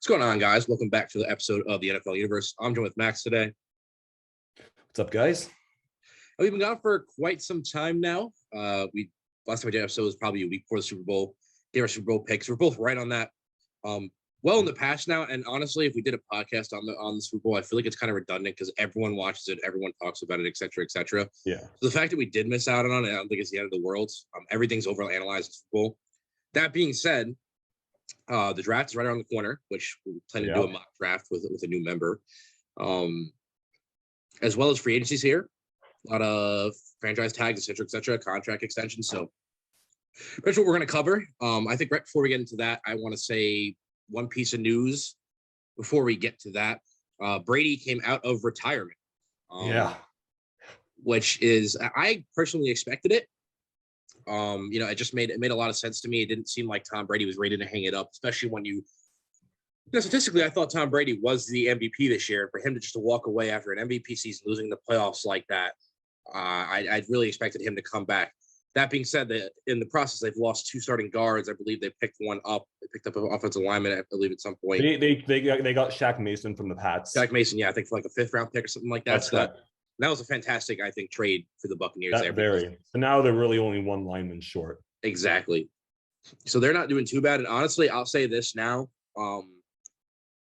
What's going on, guys? Welcome back to the episode of the NFL Universe. I'm joined with Max today. What's up, guys? We've been gone for quite some time now. Last time we did an episode was probably a week before the Super Bowl. Did our Super Bowl picks. We're both right on that. Well in the past now, and honestly, if we did a podcast on the Super Bowl, I feel like it's kind of redundant because everyone watches it, everyone talks about it, et cetera, et cetera. Yeah. So the fact that we did miss out on it, I don't think it's the end of the world. Everything's overanalyzed in the Super Bowl. That being said, the draft is right around the corner, which we plan to do a mock draft with a new member, as well as free agencies here. A lot of franchise tags, et cetera, contract extensions. So that's what we're going to cover. I think right before we get into that, I want to say one piece of news before we get to that. Brady came out of retirement. Which is, I personally expected it. It just made a lot of sense to me. It didn't seem like Tom Brady was ready to hang it up, especially when statistically, I thought Tom Brady was the MVP this year. For him to just walk away after an MVP season, losing the playoffs like that, I really expected him to come back. That being said, in the process, they've lost two starting guards. I believe they picked one up. They picked up an offensive lineman, I believe, at some point. They got Shaq Mason from the Pats. Shaq Mason, yeah, I think for like a 5th round pick or something like that. That's correct. That was a fantastic, I think, trade for the Buccaneers. So now they're really only one lineman short. Exactly. So they're not doing too bad. And honestly, I'll say this now.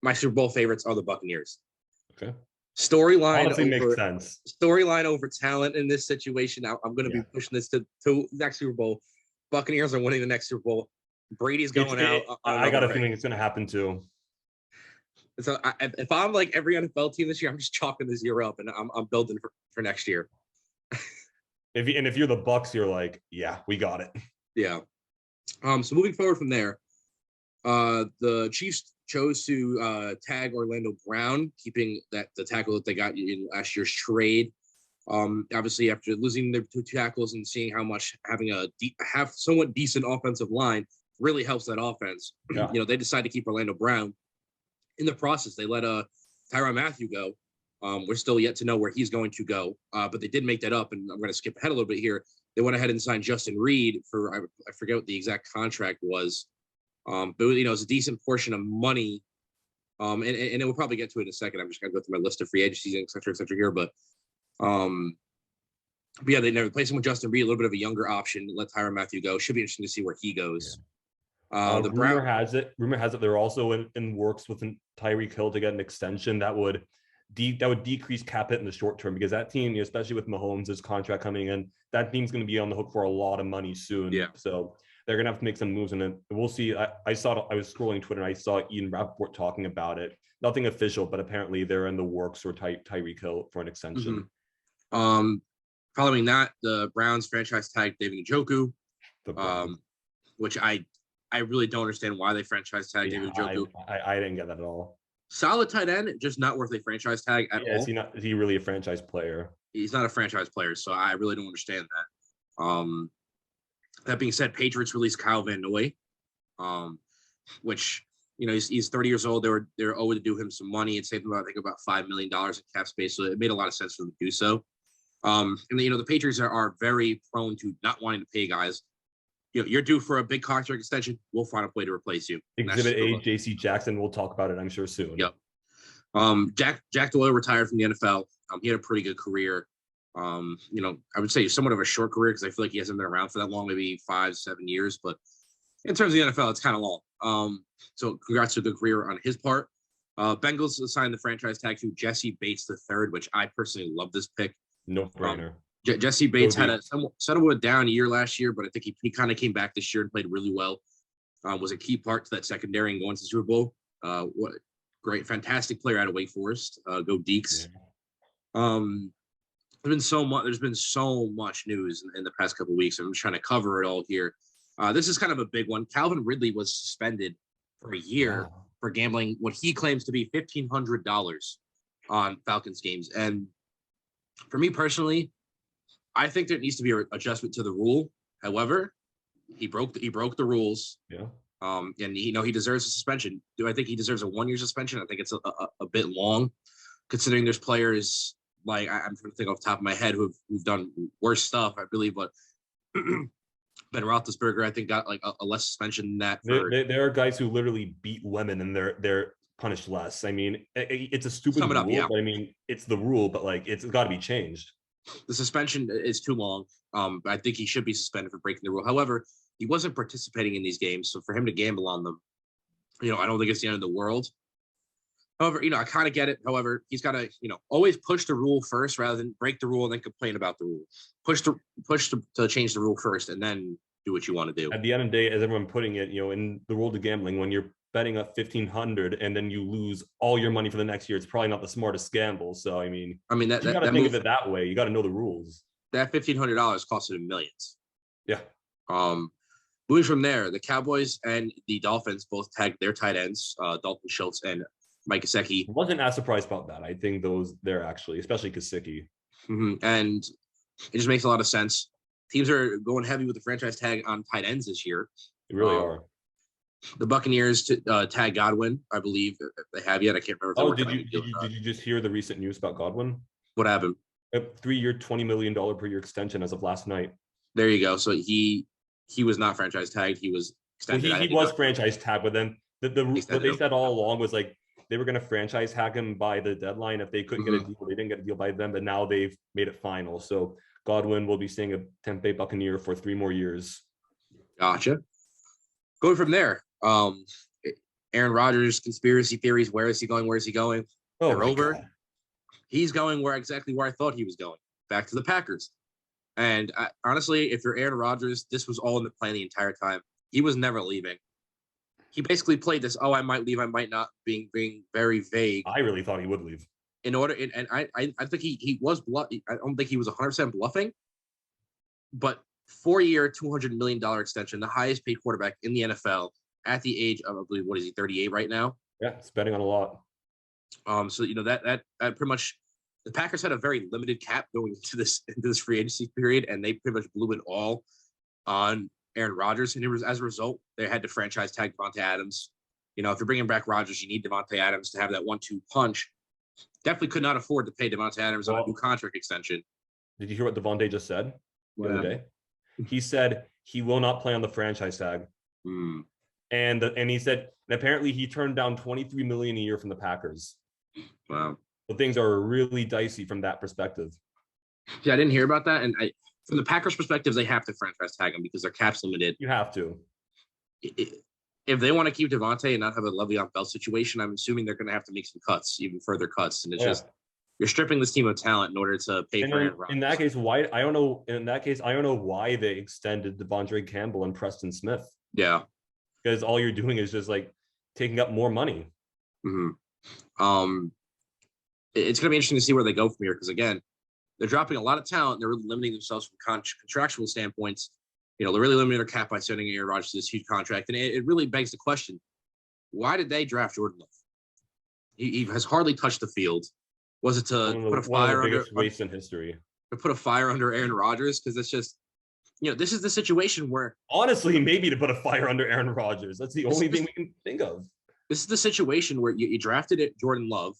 My Super Bowl favorites are the Buccaneers. Okay. Makes sense. Storyline over talent in this situation. I'm going to be pushing this to next Super Bowl. Buccaneers are winning the next Super Bowl. Brady's going out. I got a feeling it's going to happen too. So if I'm like every NFL team this year, I'm just chalking this year up, and I'm building for next year. If you're the Bucs, you're like, yeah, we got it. Yeah. So moving forward from there, the Chiefs chose to tag Orlando Brown, keeping the tackle that they got in last year's trade. Obviously, after losing their two tackles and seeing how much having a somewhat decent offensive line really helps that offense, they decided to keep Orlando Brown. In the process, they let Tyrann Mathieu go. We're still yet to know where he's going to go, but they did make that up, and I'm going to skip ahead a little bit here. They went ahead and signed Justin Reed for I forget what the exact contract was, but it's a decent portion of money, and we'll probably get to it in a second. I'm just going to go through my list of free agencies, et cetera here, but yeah, they never replaced him with Justin Reed, a little bit of a younger option. Let Tyrann Mathieu go. Should be interesting to see where he goes. Yeah. Rumor has it they're also in works with Tyreek Hill to get an extension that would decrease cap hit in the short term, because that team, especially with Mahomes' contract coming in, that team's going to be on the hook for a lot of money soon. Yeah. So they're going to have to make some moves, and then we'll see. I was scrolling Twitter and I saw Ian Rappaport talking about it. Nothing official, but apparently they're in the works for Tyreek Hill for an extension. Mm-hmm. Following that, the Browns franchise tagged David Njoku, which I really don't understand why they franchise tag David Njoku. I didn't get that at all. Solid tight end, just not worth a franchise tag at all. Is he really a franchise player? He's not a franchise player, so I really don't understand that. That being said, Patriots released Kyle Van Noy, which he's 30 years old. They were owed to do him some money and saved him about $5 million in cap space, so it made a lot of sense for them to do so. And the Patriots are very prone to not wanting to pay guys. You're due for a big contract extension. We'll find a way to replace you. Exhibit A, J.C. Jackson. We'll talk about it, I'm sure, soon. Yep. Jack Doyle retired from the NFL. He had a pretty good career. I would say somewhat of a short career because I feel like he hasn't been around for that long, maybe 5-7 years. But in terms of the NFL, it's kind of long. So congrats to a good career on his part. Bengals signed the franchise tag to Jesse Bates III, which I personally love this pick. No brainer. Jesse Bates had a somewhat down year last year, but I think he kind of came back this year and played really well. Was a key part to that secondary and going to the Super Bowl. What great, fantastic player out of Wake Forest. Go Deeks. Yeah. There's been so much news in the past couple of weeks. I'm just trying to cover it all here. This is kind of a big one. Calvin Ridley was suspended for a year for gambling what he claims to be $1,500 on Falcons games. And for me personally, I think there needs to be an adjustment to the rule. However, he broke the rules. Yeah. And he deserves a suspension. Do I think he deserves a 1-year suspension? I think it's a bit long, considering there's players like I'm trying to think off the top of my head who've done worse stuff, I believe, but Ben Roethlisberger, I think, got like a less suspension than that. There are guys who literally beat women, and they're punished less. I mean, it's a stupid Sum it rule, up, yeah. but I mean, it's the rule, but like it's got to be changed. The suspension is too long. I think he should be suspended for breaking the rule. However, he wasn't participating in these games, so for him to gamble on them, I don't think it's the end of the world. However, I kind of get it. However, he's got to, always push the rule first rather than break the rule and then complain about the rule. Push to change the rule first and then do what you want to do. At the end of the day, as everyone putting it, in the world of gambling, when you're betting up 1,500 and then you lose all your money for the next year, it's probably not the smartest gamble. So, I mean, you got to think of it that way. You got to know the rules. That $1,500 costed him millions. Yeah. Moving from there, the Cowboys and the Dolphins both tagged their tight ends, Dalton Schultz and Mike Gesicki. Wasn't as surprised about that. I think they're actually, especially Gesicki. Mm-hmm. And it just makes a lot of sense. Teams are going heavy with the franchise tag on tight ends this year. They really are. The Buccaneers tag Godwin, I believe they have yet. I can't remember. Did you just hear the recent news about Godwin? What happened? A 3-year, $20 million per year extension as of last night. There you go. So he was not franchise tagged. He was extended. Well, he was franchise tagged, but then what they said all along was like they were going to franchise tag him by the deadline. If they couldn't get a deal, they didn't get a deal by then, but now they've made it final. So Godwin will be staying a Tampa Bay Buccaneer for 3 more years. Gotcha. Going from there, Aaron Rodgers conspiracy theories. Where is he going? Where is he going? They're over. God. He's going exactly where I thought he was going. Back to the Packers. And honestly, if you're Aaron Rodgers, this was all in the plan the entire time. He was never leaving. He basically played this, I might leave, I might not, being very vague. I really thought he would leave. And I think he was I don't think he was 100% bluffing. But 4-year, $200 million extension, the highest paid quarterback in the NFL at the age of, I believe, what is he, 38 right now? Yeah, it's betting on a lot. So that pretty much, the Packers had a very limited cap going into this free agency period, and they pretty much blew it all on Aaron Rodgers. And it was, as a result, they had to franchise tag Davante Adams. If you're bringing back Rodgers, you need Davante Adams to have that 1-2 punch. Definitely could not afford to pay Davante Adams on a new contract extension. Did you hear what Davante just said the other day? He said he will not play on the franchise tag. And he said, and apparently he turned down $23 million a year from the Packers. Wow. So things are really dicey from that perspective. Yeah, I didn't hear about that. And from the Packers' perspective, they have to franchise tag him because their cap's limited. You have to. If they want to keep Davante and not have a Le'Veon Bell situation, I'm assuming they're going to have to make some cuts, even further cuts. And it's just, you're stripping this team of talent in order to pay for Aaron Rodgers. In that case, I don't know why they extended Devondre Campbell and Preston Smith. Yeah. Because all you're doing is just like taking up more money. Mm-hmm. It's going to be interesting to see where they go from here. Because again, they're dropping a lot of talent. They're really limiting themselves from contractual standpoints. They're really limiting their cap by sending Aaron Rodgers to this huge contract. And it really begs the question, why did they draft Jordan Love? He has hardly touched the field. Was it to put a fire under waste in history? To put a fire under Aaron Rodgers? Because it's just, this is the situation where, honestly, maybe to put a fire under Aaron Rodgers. That's the only thing we can think of. This is the situation where you drafted Jordan Love.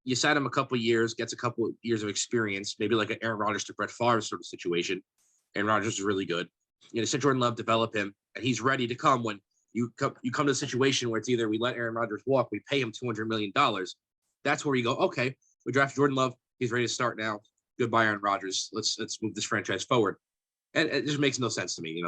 You sat him a couple of years, gets a couple of years of experience, maybe like an Aaron Rodgers to Brett Favre sort of situation. Aaron Rodgers is really good. Sit Jordan Love, develop him, and he's ready to come when you come to a situation where it's either we let Aaron Rodgers walk, we pay him $200 million. That's where you go, okay, we draft Jordan Love. He's ready to start now. Goodbye, Aaron Rodgers. Let's move this franchise forward. And it just makes no sense to me.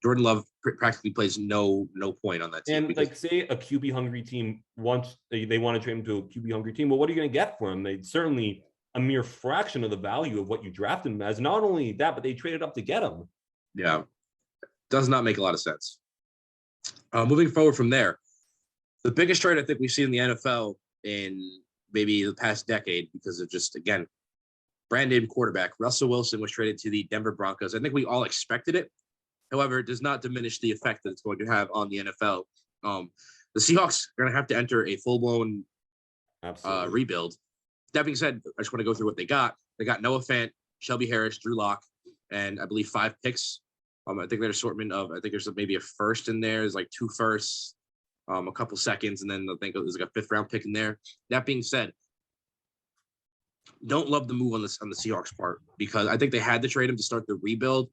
Jordan Love practically plays no point on that team. And like, say a QB hungry team wants they want to trade him to a QB hungry team. Well, what are you going to get for him? They certainly a mere fraction of the value of what you drafted him as. Not only that, but they traded up to get him. Yeah, does not make a lot of sense. Moving forward from there, the biggest trade I think we've seen in the NFL in maybe the past decade, because of just, again, brand name quarterback Russell Wilson was traded to the Denver Broncos. I think we all expected it. However, it does not diminish the effect that it's going to have on the NFL. The Seahawks are going to have to enter a full-blown rebuild. That being said, I just want to go through what they got. They got Noah Fant, Shelby Harris, Drew Lock, and I believe 5 picks. I think there's assortment of, I think there's maybe a first in there. There's like 2 firsts, a couple seconds, and then I think there's like a 5th round pick in there. That being said, don't love the move on the Seahawks part, because I think they had to trade him to start the rebuild.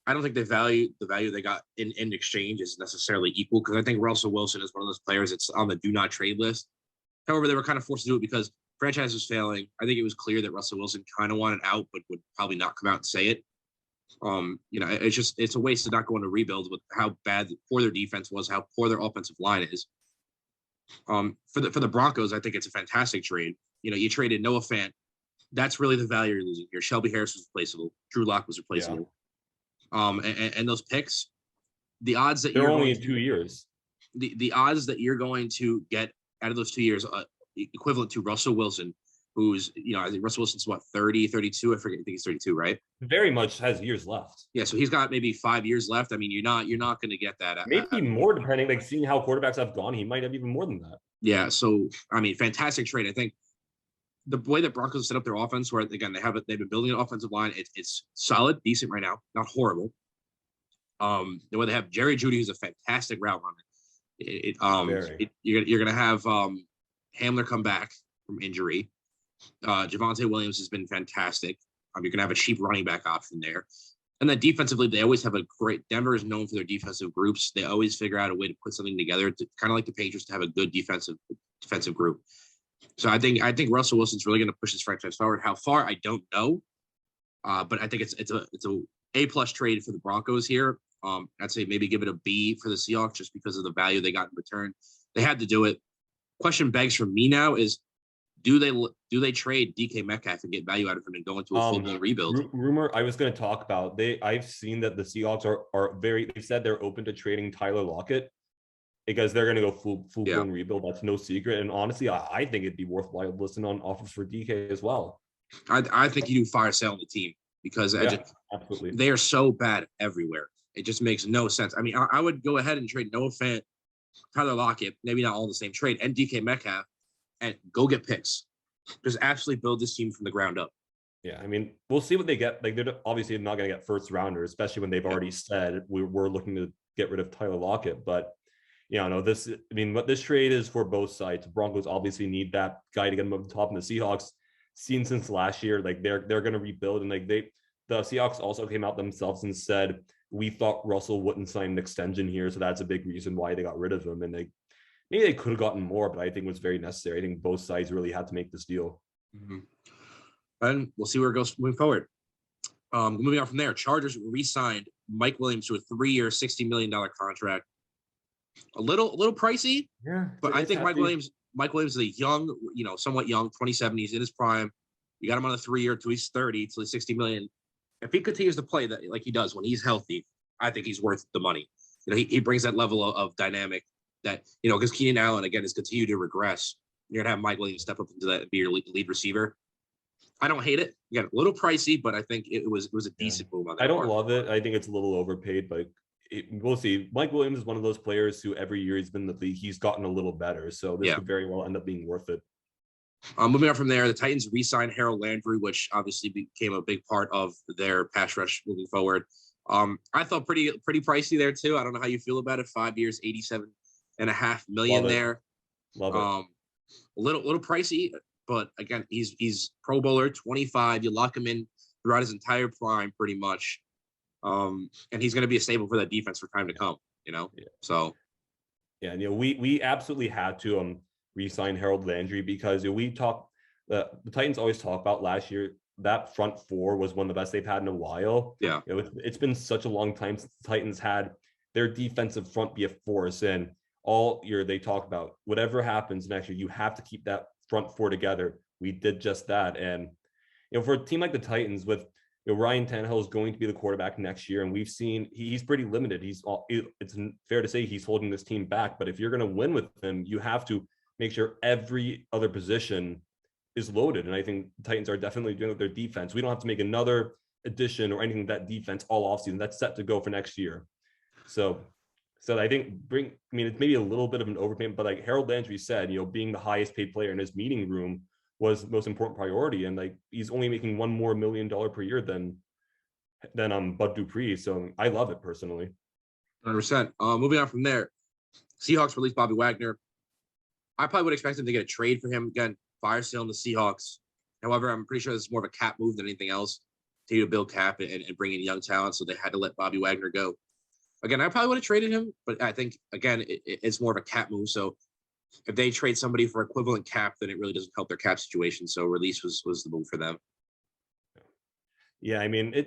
I don't think the value they got in exchange is necessarily equal, because I think Russell Wilson is one of those players that's on the do not trade list. However, they were kind of forced to do it because franchise was failing. I think it was clear that Russell Wilson kind of wanted out, but would probably not come out and say it. It's a waste to not go into rebuild with how poor their defense was, how poor their offensive line is. For the Broncos, I think it's a fantastic trade. You traded Noah Fant. That's really the value you're losing here. Shelby Harris was replaceable. Drew Lock was replaceable. Yeah. And those picks, the odds that they're only in 2 years. The odds that you're going to get out of those 2 years, equivalent to Russell Wilson, who's, I think Russell Wilson's what, 30, 32? I forget. I think he's 32, right? Very much has years left. Yeah, so he's got maybe 5 years left. I mean, you're not going to get that. Maybe more, depending, like seeing how quarterbacks have gone, he might have even more than that. Yeah, so I mean, fantastic trade. I think the way that Broncos set up their offense, where again they've been building an offensive line, it's solid, decent right now, not horrible. The way they have Jerry Jeudy, who's a fantastic route runner. You're gonna have Hamler come back from injury. Javonte Williams has been fantastic. You're gonna have a cheap running back option there. And then defensively, they always have a great. Denver is known for their defensive groups. They always figure out a way to put something together, to kind of like the Patriots, to have a good defensive group. So I think Russell Wilson's really going to push this franchise forward. How far, I don't know, but I think it's a A+ trade for the Broncos here. I'd say maybe give it a B for the Seahawks just because of the value they got in return. They had to do it. Question begs for me now is, do they trade DK Metcalf and get value out of him and go into a full-blown rebuild? Rumor I was going to talk about. I've seen that the Seahawks are they said they're open to trading Tyler Lockett because they're going to go full-blown rebuild. That's no secret. And honestly, I think it'd be worthwhile to listen on offers for DK as well. I think you do fire sale on the team because absolutely, they are so bad everywhere. It just makes no sense. I mean, I would go ahead and trade Noah Fant, Tyler Lockett, maybe not all in the same trade, and DK Metcalf, and go get picks. Just absolutely build this team from the ground up. Yeah, I mean, we'll see what they get. Like, they're obviously not going to get first rounders, especially when they've already said we're looking to get rid of Tyler Lockett. But what this trade is for both sides. The Broncos obviously need that guy to get them up the top, and the Seahawks, seen since last year, like they're going to rebuild, and the Seahawks also came out themselves and said we thought Russell wouldn't sign an extension here, so that's a big reason why they got rid of him. And maybe they could have gotten more, but I think it was very necessary. I think both sides really had to make this deal. Mm-hmm. And we'll see where it goes moving forward. Moving on from there, Chargers re-signed Mike Williams to a 3-year, $60 million contract. A little pricey, but I think Mike Williams is a young, somewhat young, 27. He's in his prime. You got him on a 3-year till he's 30, till he's $60 million. If he continues to play that like he does when he's healthy, I think he's worth the money. He brings that level of dynamic that, because Keenan Allen, again, has continued to regress. You're going to have Mike Williams step up into that and be your lead receiver. I don't hate it. Again, a little pricey, but I think it was a decent move on that. I don't love it. I think it's a little overpaid, but we'll see. Mike Williams is one of those players who every year he's been in the league, he's gotten a little better. So this could very well end up being worth it. Moving on from there, the Titans re-signed Harold Landry, which obviously became a big part of their pass rush moving forward. I thought pretty pricey there too. I don't know how you feel about it. 5 years, $87.5 million there. Love it. A little pricey, but again, he's Pro Bowler, 25. You lock him in throughout his entire prime, pretty much, and he's going to be a staple for that defense for time to come. So we absolutely had to re-sign Harold Landry because the Titans always talk about last year. That front four was one of the best they've had in a while. Yeah, it's been such a long time since the Titans had their defensive front be a force, and all year they talk about whatever happens next year, you have to keep that front four together. We did just that, and for a team like the Titans, with Ryan Tannehill is going to be the quarterback next year, and we've seen he's pretty limited. It's fair to say he's holding this team back, but if you're going to win with him, you have to make sure every other position is loaded. And I think the Titans are definitely doing with their defense. We don't have to make another addition or anything to that defense all offseason. That's set to go for next year. So I think it's maybe a little bit of an overpayment, but like Harold Landry said, being the highest paid player in his meeting room was the most important priority. And he's only making $1 more million per year than Bud Dupree. So I love it personally. 100%. Moving on from there, Seahawks released Bobby Wagner. I probably would expect them to get a trade for him. Again, fire sale in the Seahawks. However, I'm pretty sure this is more of a cap move than anything else to build cap and bring in young talent. So they had to let Bobby Wagner go. Again, I probably would have traded him, but I think, again, it's more of a cap move. So if they trade somebody for equivalent cap, then it really doesn't help their cap situation. So release was the move for them. Yeah, I mean, I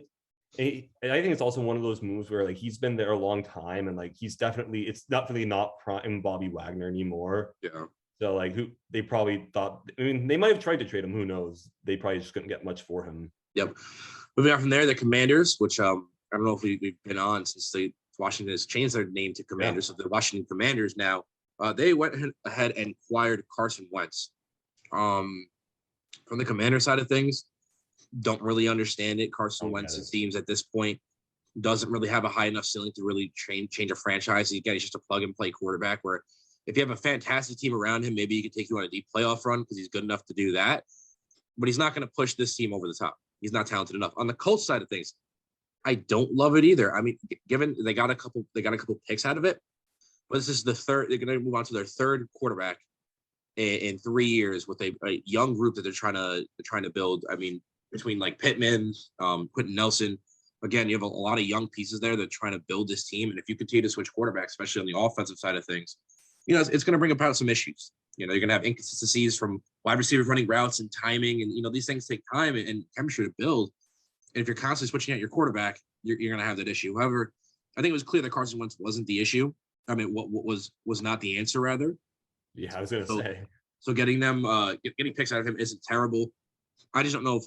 think it's also one of those moves where like he's been there a long time, and like it's definitely not prime Bobby Wagner anymore. Yeah. So like they probably thought, I mean, they might have tried to trade him. Who knows? They probably just couldn't get much for him. Yep. Moving on from there, the Commanders, which I don't know if we've been on since Washington has changed their name to Commanders. Yeah. So the Washington Commanders now, they went ahead and acquired Carson Wentz. From the Commander side of things, don't really understand it. Carson Wentz, it seems at this point, doesn't really have a high enough ceiling to really change a franchise. Again, he's just a plug and play quarterback where if you have a fantastic team around him, maybe he could take you on a deep playoff run because he's good enough to do that. But he's not going to push this team over the top. He's not talented enough. On the Colts side of things, I don't love it either. I mean, given they got a couple picks out of it, but this is the third. They're going to move on to their third quarterback in 3 years with a young group that they're trying to build. I mean, between like Pittman, Quentin Nelson, again, you have a lot of young pieces there that are trying to build this team. And if you continue to switch quarterbacks, especially on the offensive side of things, you know, it's going to bring about some issues. You know, you're going to have inconsistencies from wide receivers running routes and timing. And, you know, these things take time and chemistry to build. And if you're constantly switching out your quarterback, you're going to have that issue. However, I think it was clear that Carson Wentz wasn't the issue. I mean, what was not the answer, rather. Yeah, I was going to say. So getting picks out of him isn't terrible. I just don't know if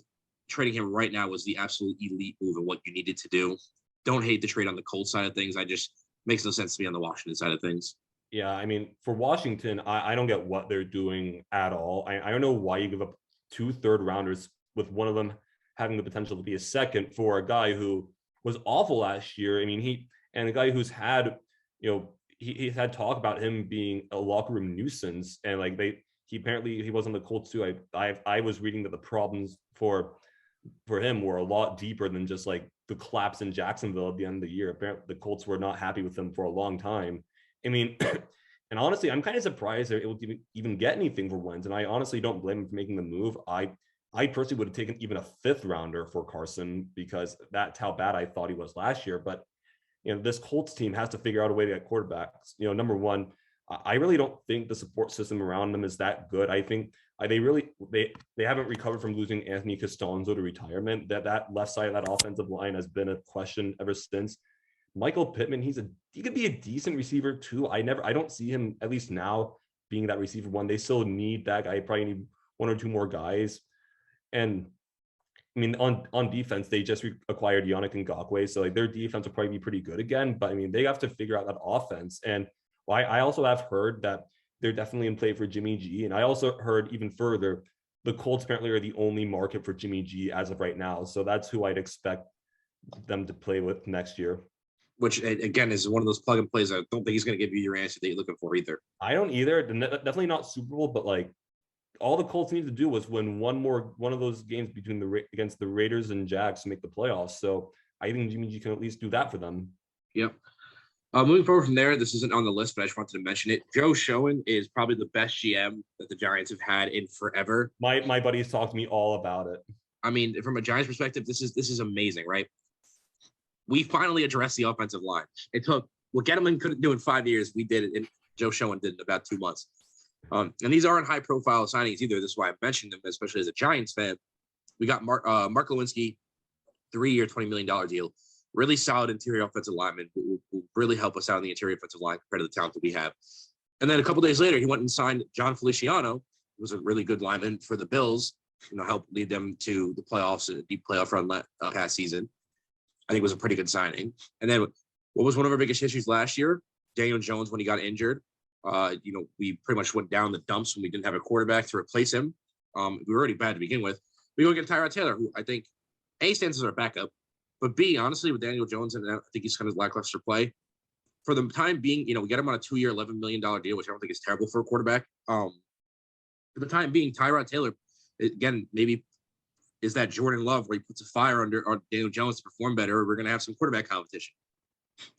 trading him right now was the absolute elite move and what you needed to do. Don't hate the trade on the Colts side of things. I just makes no sense to me on the Washington side of things. Yeah, I mean, for Washington, I don't get what they're doing at all. I don't know why you give up 2 third-rounders with one of them having the potential to be a second for a guy who was awful last year. I mean, a guy who's had, you know, he's had talk about him being a locker room nuisance, and like he was on the Colts too. I was reading that the problems for him were a lot deeper than just like the collapse in Jacksonville at the end of the year. Apparently, the Colts were not happy with him for a long time. I mean, and honestly, I'm kind of surprised they're able to even get anything for Wentz, and I honestly don't blame him for making the move. I personally would have taken even a 5th rounder for Carson because that's how bad I thought he was last year. But you know, this Colts team has to figure out a way to get quarterbacks. You know, number one, I really don't think the support system around them is that good. I think they haven't recovered from losing Anthony Costanzo to retirement. That left side of that offensive line has been a question ever since. Michael Pittman, he could be a decent receiver too. I don't see him, at least now, being that receiver one. They still need that guy. Probably need 1 or 2 more guys. And I mean, on defense, they just acquired Yannick Ngakoue, so like their defense will probably be pretty good again. But I mean, they have to figure out that offense. And I also have heard that they're definitely in play for Jimmy G. And I also heard even further, the Colts apparently are the only market for Jimmy G as of right now. So that's who I'd expect them to play with next year. Which, again, is one of those plug and plays. I don't think he's going to give you your answer that you're looking for either. I don't either. Definitely not Super Bowl, but like all the Colts need to do was win one of those games against the Raiders and Jags to make the playoffs. So I think Jimmy G can at least do that for them. Yep. Moving forward from there, this isn't on the list, but I just wanted to mention it. Joe Schoen is probably the best GM that the Giants have had in forever. My buddies talked to me all about it. I mean, from a Giants perspective, this is amazing, right? We finally addressed the offensive line. It took what Gettleman couldn't do in 5 years. We did it, and Joe Schoen did it in about 2 months. And these aren't high-profile signings either. This is why I mentioned them, especially as a Giants fan. We got Mark Lewinsky, 3-year, $20 million deal. Really solid interior offensive lineman who will really help us out in the interior offensive line compared to the talent that we have. And then a couple days later, he went and signed John Feliciano, who was a really good lineman for the Bills, helped lead them to the playoffs and a deep playoff run past season. I think it was a pretty good signing. And then what was one of our biggest issues last year? Daniel Jones, when he got injured, we pretty much went down the dumps when we didn't have a quarterback to replace him. We were already bad to begin with. We go get Tyrod Taylor, who I think A, stands as our backup, but B, honestly, with Daniel Jones, and I think he's kind of lackluster play. For the time being, we get him on a 2-year, $11 million deal, which I don't think is terrible for a quarterback. For the time being, Tyrod Tayller, again, maybe is that Jordan Love where he puts a fire under Daniel Jones to perform better, or we're going to have some quarterback competition.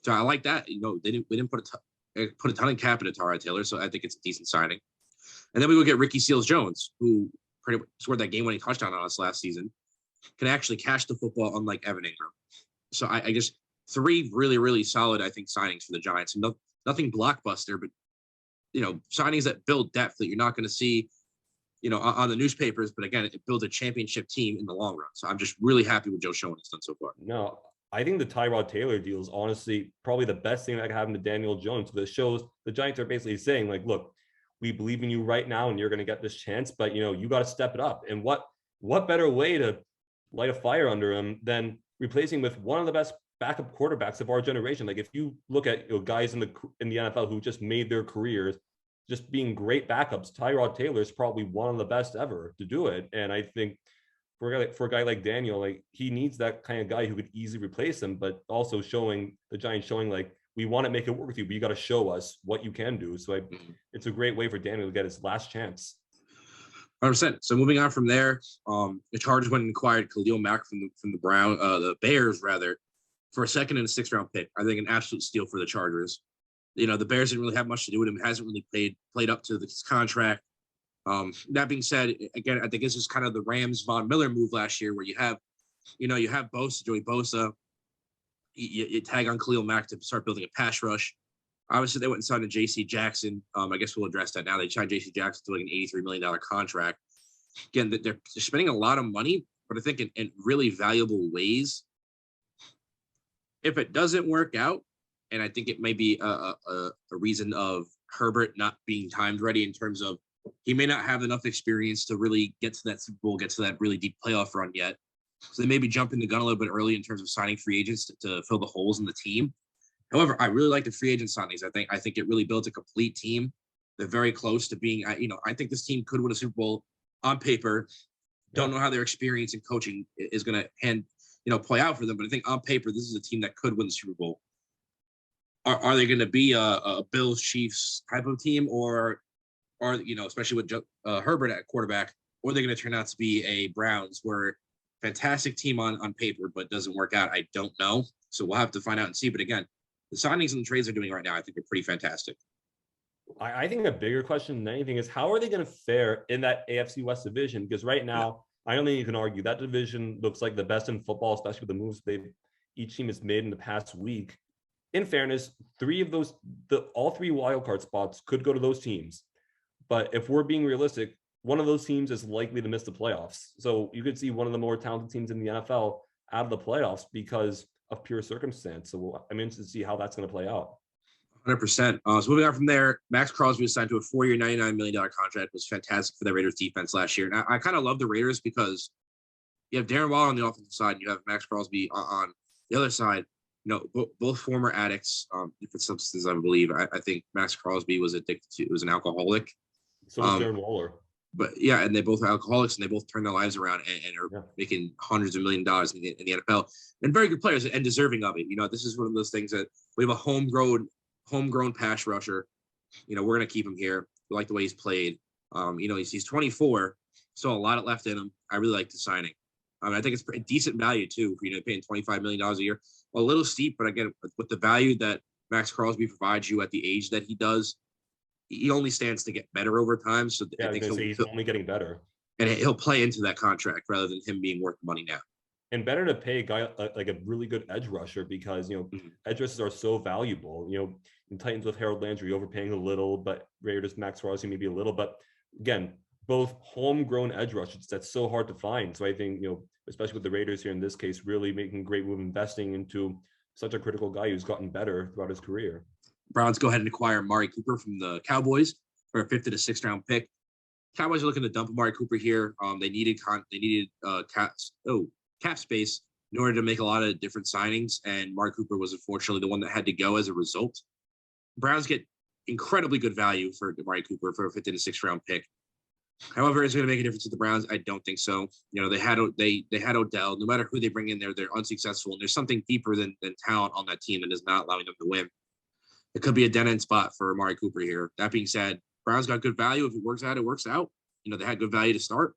So I like that. We didn't put a ton of cap into Tyrod Taylor, so I think it's a decent signing. And then we would get Ricky Seals-Jones, who pretty much scored that game-winning touchdown on us last season, can actually catch the football unlike Evan Ingram. So I just 3 really, really solid, I think, signings for the Giants. Nothing blockbuster, but signings that build depth that you're not going to see, on the newspapers. But again, it builds a championship team in the long run. So I'm just really happy with Joe Schoen has done so far. No, I think the Tyrod Taylor deal is honestly probably the best thing that could happen to Daniel Jones. So this shows the Giants are basically saying, like, look, we believe in you right now and you're going to get this chance, but you got to step it up. And what better way to light a fire under him than replacing with one of the best backup quarterbacks of our generation? Like, if you look at guys in the NFL who just made their careers just being great backups, Tyrod Taylor is probably one of the best ever to do it. And I think for a guy like Daniel, like, he needs that kind of guy who could easily replace him, but also the Giants showing like, we want to make it work with you, but you got to show us what you can do. So it's a great way for Daniel to get his last chance. 100%. So moving on from there, the Chargers went and acquired Khalil Mack from the Bears rather, for a second and a 6th round pick. I think an absolute steal for the Chargers. The Bears didn't really have much to do with him. Hasn't really played up to his contract. That being said, again, I think this is kind of the Rams Von Miller move last year, where you have Bosa, Joey Bosa. You tag on Khalil Mack to start building a pass rush. Obviously, they went and signed a J.C. Jackson. I guess we'll address that now. They signed J.C. Jackson to like an $83 million contract. Again, they're spending a lot of money, but I think in really valuable ways. If it doesn't work out, and I think it may be a reason of Herbert not being timed ready, in terms of he may not have enough experience to really get to that Super Bowl, get to that really deep playoff run yet. So they may be jumping the gun a little bit early in terms of signing free agents to fill the holes in the team. However, I really like the free agent signings. I think it really builds a complete team. They're very close to being, I think this team could win a Super Bowl on paper. Don't know how their experience in coaching is going to play out for them. But I think on paper, this is a team that could win the Super Bowl. Are they going to be a Bills Chiefs type of team, or especially with Herbert at quarterback, or are they going to turn out to be a Browns, where fantastic team on paper, but doesn't work out? I don't know. So we'll have to find out and see. But again, the signings and the trades they're doing right now, I think, are pretty fantastic. I think a bigger question than anything is, how are they going to fare in that AFC West division? Because right now, I don't think you can argue that division looks like the best in football, especially with the moves each team has made in the past week. In fairness, all 3 wildcard spots could go to those teams. But if we're being realistic, one of those teams is likely to miss the playoffs. So you could see one of the more talented teams in the NFL out of the playoffs because of pure circumstance. So I'm interested to see how that's going to play out. 100%. So moving on from there, Max Crosby was signed to a 4-year, $99 million contract. It was fantastic for the Raiders defense last year. And I kind of love the Raiders because you have Darren Waller on the offensive side, and you have Max Crosby on the other side. Both former addicts, different substances, I believe. I think Max Crosby was an alcoholic. So was Darren Waller. But yeah, and they both are alcoholics, and they both turn their lives around and are making hundreds of $millions in the NFL, and very good players and deserving of it. This is one of those things that we have a homegrown pass rusher. We're going to keep him here. We like the way he's played. He's 24, so a lot left in him. I really like the signing. I think it's a decent value too, for paying $25 million a year. A little steep, but again, with the value that Max Crosby provides you at the age that he does, he only stands to get better over time. So I think he's only getting better, and he'll play into that contract rather than him being worth the money now. And better to pay a guy like a really good edge rusher, because edge rushers are so valuable. In Titans with Harold Landry overpaying a little, but Raiders Max Crosby maybe a little. But again, both homegrown edge rushers, that's so hard to find. So I think especially with the Raiders here in this case, really making a great move, investing into such a critical guy who's gotten better throughout his career. Browns go ahead and acquire Amari Cooper from the Cowboys for a 5th to 6th round pick. Cowboys are looking to dump Amari Cooper here. They needed cap space in order to make a lot of different signings, and Amari Cooper was unfortunately the one that had to go as a result. Browns get incredibly good value for Amari Cooper for a 5th to 6th round pick. However, is it going to make a difference to the Browns? I don't think so. They had Odell. No matter who they bring in there, they're unsuccessful, and there's something deeper than talent on that team that is not allowing them to win. It could be a dead-end spot for Amari Cooper here. That being said, Browns got good value. If it works out, it works out. They had good value to start.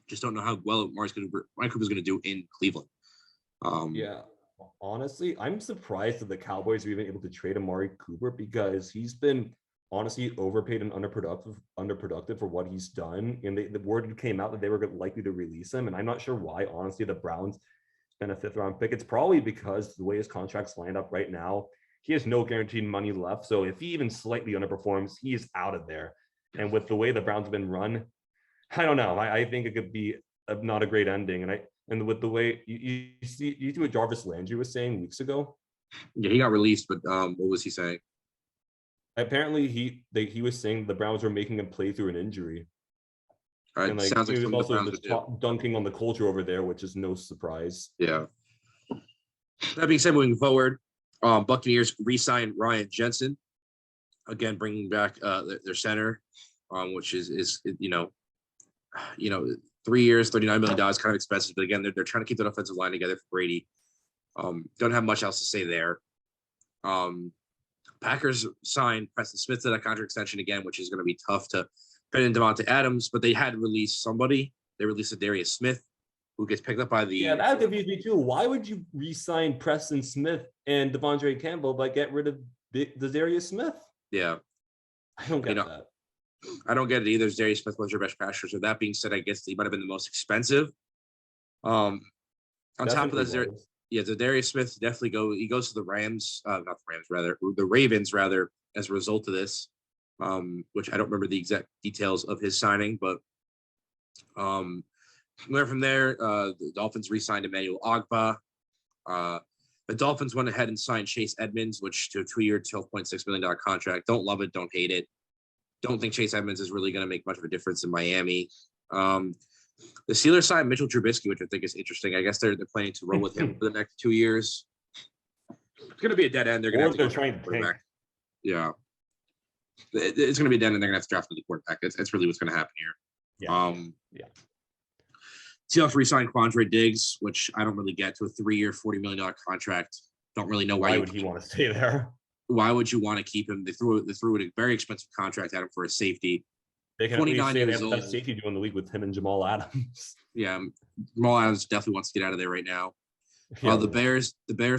Just don't know how well Amari Cooper's going to do in Cleveland. Honestly, I'm surprised that the Cowboys are even able to trade Amari Cooper, because he's been honestly overpaid and underproductive for what he's done. And the word came out that they were likely to release him, and I'm not sure why. Honestly, the Browns spent a 5th round pick. It's probably because the way his contract's lined up right now, he has no guaranteed money left. So if he even slightly underperforms, he's out of there. And with the way the Browns have been run, I don't know. I think it could be not a great ending. And with the way you see what Jarvis Landry was saying weeks ago. Yeah, he got released, but what was he saying? Apparently, he was saying the Browns were making him play through an injury. And like, sounds like he was also just dunking on the culture over there, which is no surprise. Yeah. That being said, moving forward, Buccaneers re-signed Ryan Jensen, again bringing back their center, which is 3 years, $39 million, kind of expensive, but again they're trying to keep that offensive line together for Brady. Don't have much else to say there. Packers signed Preston Smith to that contract extension again, which is going to be tough to fit in Devontae Adams, but they had released somebody. They released Darius Smith, who gets picked up by the. Yeah, that confused me too. Why would you re-sign Preston Smith and Devondre Campbell but get rid of the Darius Smith? Yeah, I don't get that. I don't get it either. Darius Smith was your best passer. So that being said, I guess he might have been the most expensive. On top of that, the Darius Smith definitely he goes to the Rams, not the Rams, rather the Ravens, rather, as a result of this, which I don't remember the exact details of his signing, but from there, the Dolphins re-signed Emmanuel Ogbah. The Dolphins went ahead and signed Chase Edmonds, which to a 2-year, $12.6 million contract. Don't love it, don't hate it. Don't think Chase Edmonds is really going to make much of a difference in Miami. The Steelers signed Mitchell Trubisky, which I think is interesting. I guess they're planning to roll with him for the next 2 years. It's going to be a dead end. They're going to have to trying to quarterback. Yeah. It's going to be a dead end. They're going to have to draft the quarterback. That's really what's going to happen here. Yeah. Seahawks re-signed Quandre Diggs, which I don't really get, to a 3-year, $40 million contract. Don't really know why would he want to stay there. Why would you want to keep him? They threw a very expensive contract at him for a safety. They can 29 years old. Best safety doing the league with him and Jamal Adams. Yeah, Jamal Adams definitely wants to get out of there right now. Yeah, the Bears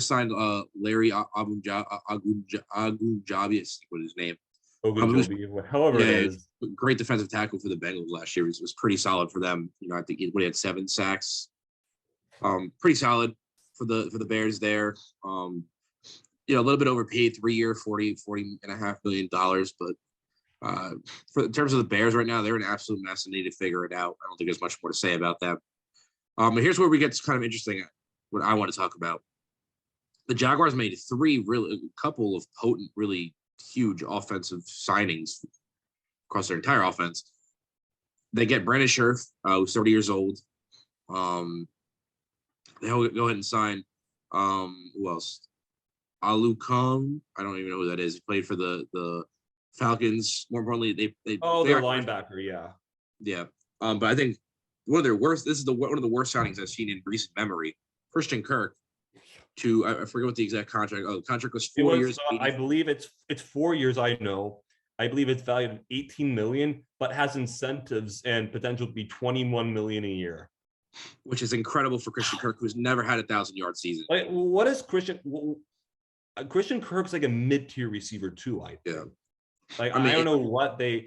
signed Larry Agunjabi, what his name. However, it is. Great defensive tackle for the Bengals last year. It was pretty solid for them. I think he had 7 sacks. Pretty solid for the Bears there. A little bit overpaid, 3-year, $40.5 million, but in terms of the Bears right now, they're an absolute mess and need to figure it out. I don't think there's much more to say about them. But here's where we get kind of interesting. What I want to talk about: the Jaguars made a couple of potent, really huge offensive signings across their entire offense. They get Brandon Scherf, who's 30 years old. They'll go ahead and sign. Who else? Alukong. I don't even know who that is. He played for the Falcons. More importantly, they're linebacker. Yeah. But I think one of their worst. This is one of the worst signings I've seen in recent memory. Christian Kirk. I forget what the exact contract. Oh, the contract was 4 years. I believe it's 4 years. I believe it's valued at $18 million, but has incentives and potential to be $21 million a year, which is incredible for Christian Kirk, who's never had a 1,000-yard season. Like, what is Christian? Christian Kirk's like a mid-tier receiver too. I think. Like, I don't know what they're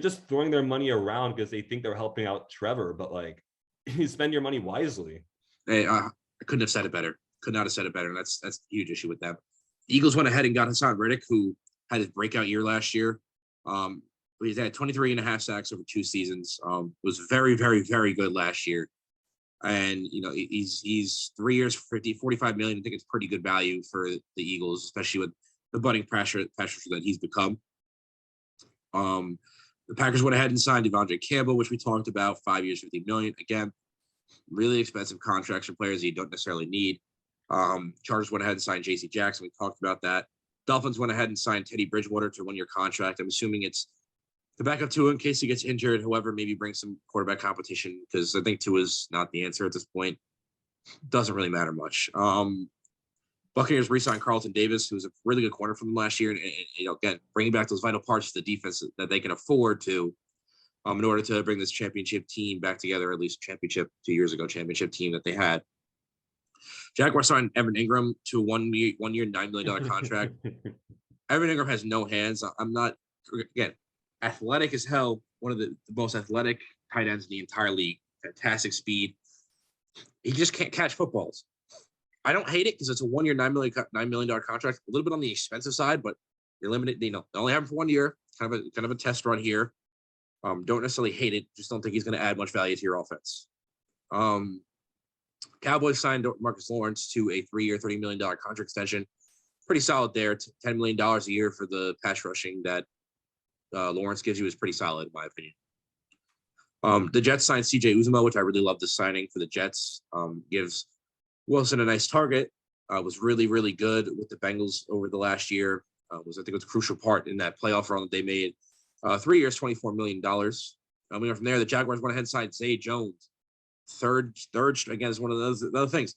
just throwing their money around because they think they're helping out Trevor, but like, you spend your money wisely. Hey, I couldn't have said it better. Could not have said it better. And that's a huge issue with them. The Eagles went ahead and got Hassan Reddick, who had his breakout year last year. He's had 23.5 sacks over 2 seasons. Was very, very, very good last year. And, he's 3 years, $45 million. I think it's pretty good value for the Eagles, especially with the budding pressure that he's become. The Packers went ahead and signed Devondre Campbell, which we talked about, 5 years, $50 million. Again, really expensive contracts for players that you don't necessarily need. Chargers went ahead and signed J.C. Jackson. We talked about that. Dolphins went ahead and signed Teddy Bridgewater to a 1-year contract. I'm assuming it's the backup Tua in case he gets injured. However, maybe bring some quarterback competition, because I think Tua's not the answer at this point. Doesn't really matter much. Buccaneers re-signed Carlton Davis, who's a really good corner from them last year, and again, bringing back those vital parts of the defense that they can afford to, in order to bring this championship team back together, at least championship 2 years ago, championship team that they had. Jaguars signed Evan Ingram to a 1 year, $9 million contract. Evan Ingram has no hands. I'm not, again, athletic as hell. One of the most athletic tight ends in the entire league. Fantastic speed. He just can't catch footballs. I don't hate it because it's a 1 year, $9 million contract. A little bit on the expensive side, but you're limited. They only have him for 1 year. Kind of a test run here. Don't necessarily hate it. Just don't think he's going to add much value to your offense. Cowboys signed Marcus Lawrence to a 3-year, $30 million contract extension. Pretty solid there. $10 million a year for the pass rushing that Lawrence gives you is pretty solid, in my opinion. The Jets signed CJ Uzomah, which I really love the signing for the Jets. Gives Wilson a nice target. Was really, really good with the Bengals over the last year. I think it was a crucial part in that playoff run that they made. 3 years, $24 million. We went from there. The Jaguars went ahead and signed Zay Jones. Third again is one of those other things.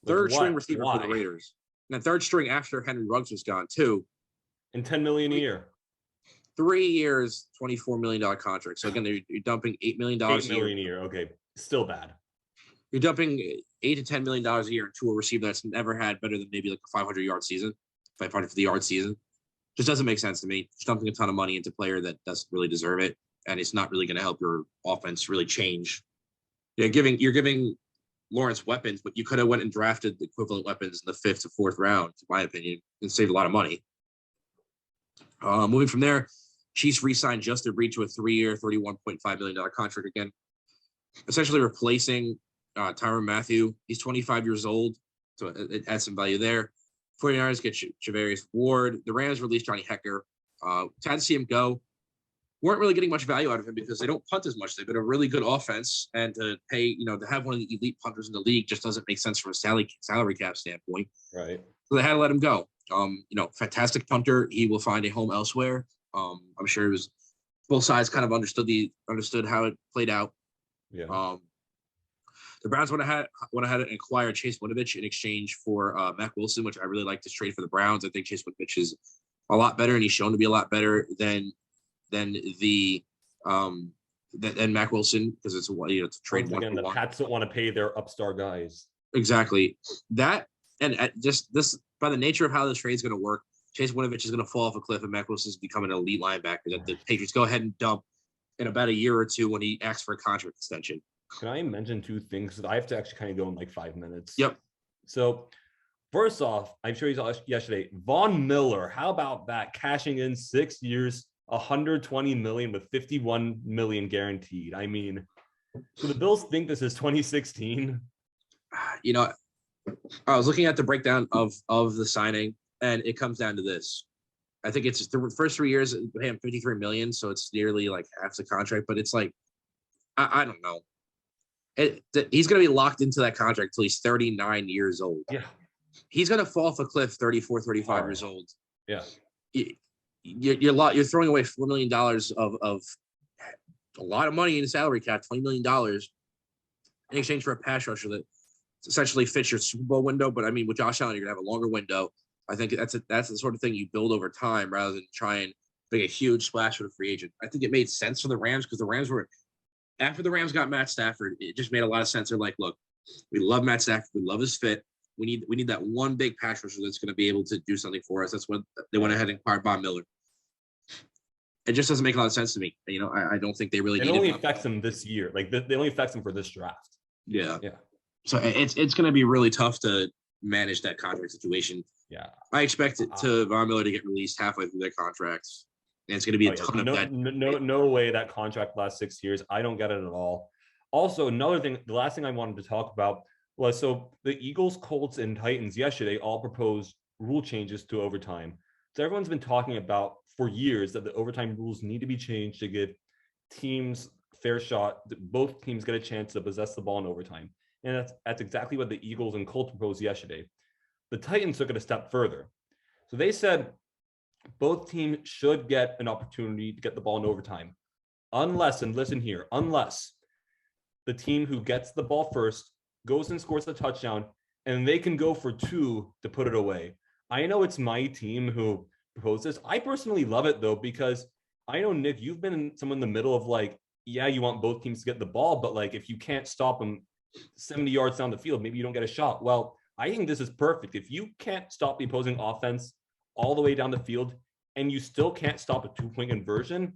Third string receiver for the Raiders. And third string after Henry Ruggs was gone too. And $10 million a year. 3 years, $24 million contract. So again, you're dumping $8 million a year. Okay, still bad. You're dumping $8 to $10 million a year into a receiver that's never had better than maybe like a 500-yard season, 550-yard season. Just doesn't make sense to me. Just dumping a ton of money into a player that doesn't really deserve it, and it's not really going to help your offense really change. You're giving Lawrence weapons, but you could have went and drafted the equivalent weapons in the 5th to 4th round, in my opinion, and saved a lot of money. Moving from there, Chiefs re-signed Justin Reed to a 3-year, $31.5 million contract again, essentially replacing Tyrann Mathieu. He's 25 years old, so it adds some value there. 49ers get Charvarius Ward. The Rams released Johnny Hekker. Sad to see him go. Weren't really getting much value out of him because they don't punt as much. They've been a really good offense, and to pay, to have one of the elite punters in the league just doesn't make sense from a salary cap standpoint. Right. So they had to let him go. Fantastic punter. He will find a home elsewhere. I'm sure it was both sides kind of understood how it played out. Yeah. The Browns went ahead and acquired Chase Winovich in exchange for Mack Wilson, which I really like this trade for the Browns. I think Chase Winovich is a lot better, and he's shown to be a lot better than Mack Wilson, because it's a trade. Again, the Pats don't want to pay their upstart guys. Exactly. That, and just this, by the nature of how this trade is going to work, Chase Winovich is going to fall off a cliff, and Mack Wilson is becoming an elite linebacker that the Patriots go ahead and dump in about a year or two when he asks for a contract extension. Can I mention two things? Because I have to actually kind of go in like 5 minutes. Yep. So first off, I'm sure you saw yesterday, Von Miller. How about that? Cashing in 6 years, $120 million with $51 million guaranteed. I mean, so the Bills think this is 2016. I was looking at the breakdown of the signing, and it comes down to this. I think it's the first 3 years, pay him $53 million, so it's nearly like half the contract. But it's like, I don't know. He's going to be locked into that contract until he's 39 years old. Yeah. He's going to fall off a cliff 34, 35 years old. Yeah. You're throwing away $4 million of a lot of money in the salary cap, $20 million in exchange for a pass rusher that essentially fits your Super Bowl window. But I mean, with Josh Allen, you're going to have a longer window. I think that's the sort of thing you build over time rather than try and make a huge splash with a free agent. I think it made sense for the Rams because the Rams were, after the Rams got Matt Stafford, it just made a lot of sense. They're like, look, we love Matt Stafford. We love his fit. We need that one big pass rusher that's going to be able to do something for us. That's what they went ahead and acquired Von Miller. It just doesn't make a lot of sense to me. I don't think they really. It only affects them this year. Like they only affects them for this draft. Yeah. Yeah. So it's going to be really tough to manage that contract situation. Yeah. I expect Von Miller to get released halfway through their contracts. And it's going to be a ton of that. No way that contract lasts 6 years. I don't get it at all. Also, another thing, the last thing I wanted to talk about was, so the Eagles, Colts, and Titans yesterday all proposed rule changes to overtime. So everyone's been talking about for years that the overtime rules need to be changed to give teams fair shot. Both teams get a chance to possess the ball in overtime. And that's exactly what the Eagles and Colts proposed yesterday. The Titans took it a step further. So they said both teams should get an opportunity to get the ball in overtime. Unless, and listen here, unless the team who gets the ball first goes and scores the touchdown, and they can go for 2 to put it away. I know it's my team who proposed this. I personally love it, though, because I know, Nick, you've been someone in the middle of like, yeah, you want both teams to get the ball, but like if you can't stop them 70 yards down the field, maybe you don't get a shot. Well, I think this is perfect. If you can't stop the opposing offense all the way down the field and you still can't stop a 2-point conversion,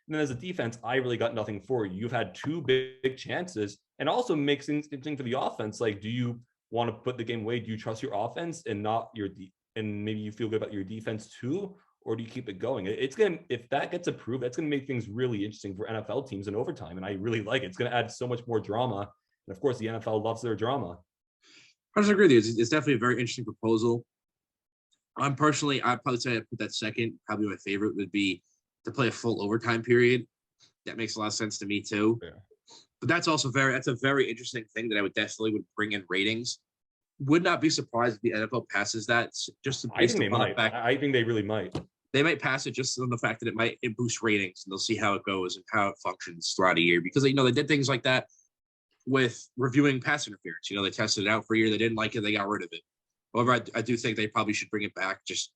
then as a defense, I really got nothing for you. You've had 2 big chances, and also makes things interesting for the offense. Like, do you want to put the game away? Do you trust your offense and not your and maybe you feel good about your defense too, or do you keep it going? It's gonna, if that gets approved, that's gonna make things really interesting for NFL teams in overtime, and I really like it. It's gonna add so much more drama, and of course, the NFL loves their drama. I just agree with you. It's definitely a very interesting proposal. I'd probably say I'd put that second. Probably my favorite would be to play a full overtime period. That makes a lot of sense to me too. Yeah. But that's a very interesting thing that I would bring in ratings. Would not be surprised if the NFL passes that, just based upon the fact. I think they really might. They might pass it just on the fact that it might boost ratings, and they'll see how it goes and how it functions throughout a year. Because they did things like that with reviewing pass interference. They tested it out for a year. They didn't like it. They got rid of it. However, I do think they probably should bring it back, just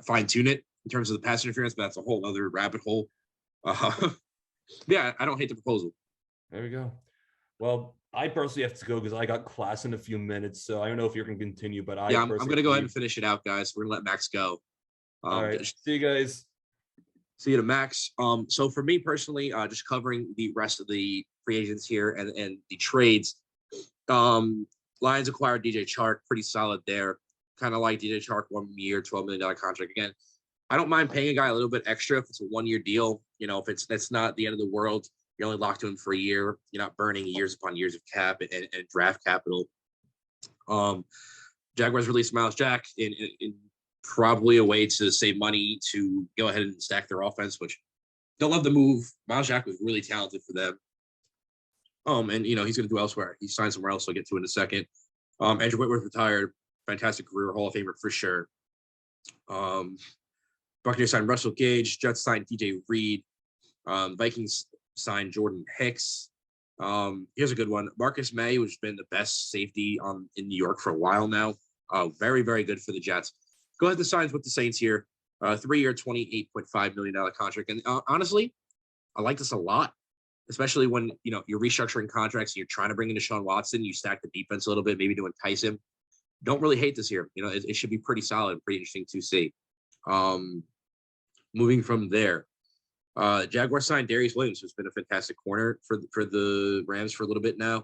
fine tune it in terms of the pass interference. But that's a whole other rabbit hole. Yeah, I don't hate the proposal. There we go. Well, I personally have to go because I got class in a few minutes, so I don't know if you're going to continue. But I'm going to go ahead and finish it out, guys. We're going to let Max go. All right. See you guys. See you to Max. So for me personally, just covering the rest of the free agents here and the trades. Lions acquired DJ Chark, pretty solid there. Kind of like DJ Chark, 1 year, $12 million contract. Again, I don't mind paying a guy a little bit extra if it's a 1 year deal. If that's not the end of the world. You're only locked in for a year. You're not burning years upon years of cap and draft capital. Jaguars released Miles Jack in probably a way to save money to go ahead and stack their offense, which they'll love the move. Miles Jack was really talented for them. And he's going to do elsewhere. He signed somewhere else. I'll get to in a second. Andrew Whitworth retired. Fantastic career, Hall of Famer for sure. Buccaneers signed Russell Gage. Jets signed DJ Reed. Vikings signed Jordan Hicks. Here's a good one. Marcus May, who's been the best safety in New York for a while now. Very, very good for the Jets. Go ahead and sign with the Saints here. 3-year, $28.5 million contract. And honestly, I like this a lot, especially when you're restructuring contracts and you're trying to bring in Deshaun Watson. You stack the defense a little bit, maybe to entice him. Don't really hate this here. It should be pretty solid, pretty interesting to see. Moving from there, Jaguars signed Darius Williams, who's been a fantastic corner for the Rams for a little bit now.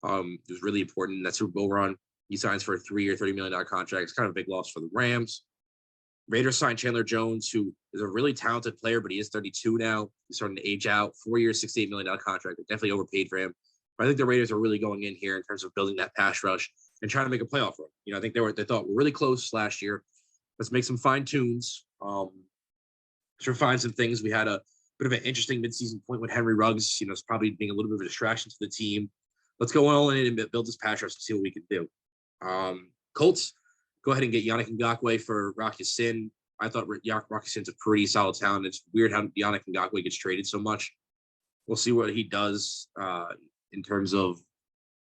It was really important in that Super Bowl run. He signs for a 3-year, $30 million contract. It's kind of a big loss for the Rams. Raiders signed Chandler Jones, who is a really talented player, but he is 32 now. He's starting to age out. 4 years, $68 million contract. They're definitely overpaid for him. But I think the Raiders are really going in here in terms of building that pass rush and trying to make a playoff run. I think they thought we're really close last year. Let's make some fine tunes. Find some things. We had a bit of an interesting midseason point with Henry Ruggs. It's probably being a little bit of a distraction to the team. Let's go all in and build this pass rush and see what we can do. Colts, go ahead and get Yannick Ngakoue for Rock Ya-Sin. I thought Rock Ya-Sin's a pretty solid talent. It's weird how Yannick Ngakoue gets traded so much. We'll see what he does in terms of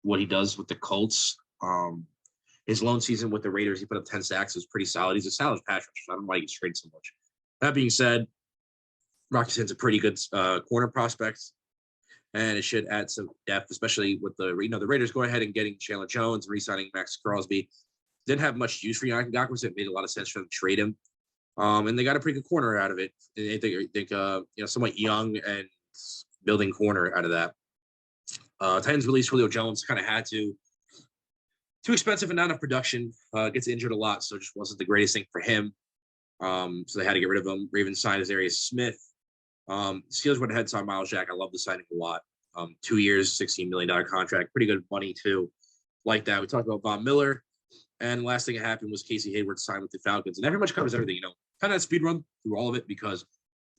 what he does with the Colts. His lone season with the Raiders, he put up 10 sacks. It was pretty solid. He's a solid pass rusher. I don't know why he gets traded so much. That being said, Rock Ya-Sin's a pretty good corner prospect, and it should add some depth, especially with the Raiders go ahead and getting Chandler Jones, re-signing Max Crosby. Didn't have much use for Yannick Ngakoue, so it made a lot of sense for them to trade him. And they got a pretty good corner out of it. And I think somewhat young and building corner out of that. Titans released Julio Jones, kind of had to. Too expensive and not enough production. Gets injured a lot, so it just wasn't the greatest thing for him. So they had to get rid of him. Ravens signed Azarius Smith. Steelers went ahead and signed Miles Jack. I love the signing a lot. 2 years, $16 million contract. Pretty good money, too. Like that. We talked about Von Miller. And last thing that happened was Casey Hayward signed with the Falcons. And that pretty much covers everything, Kind of that speed run through all of it because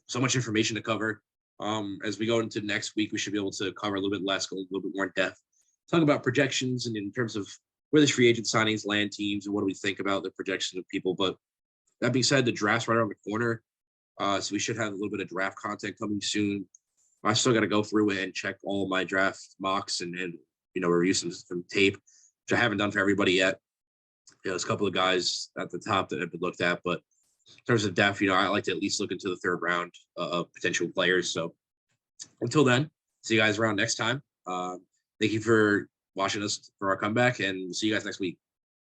so much information to cover. As we go into next week, we should be able to cover a little bit less, go a little bit more in depth. Talk about projections and in terms of where these free agent signings land teams and what do we think about the projections of people. But that being said, the draft's right around the corner. So we should have a little bit of draft content coming soon. I still got to go through it and check all my draft mocks and review some tape, which I haven't done for everybody yet. There's a couple of guys at the top that have been looked at, but in terms of depth, I like to at least look into the third round of potential players. So until then, see you guys around next time. Thank you for watching us for our comeback, and we'll see you guys next week.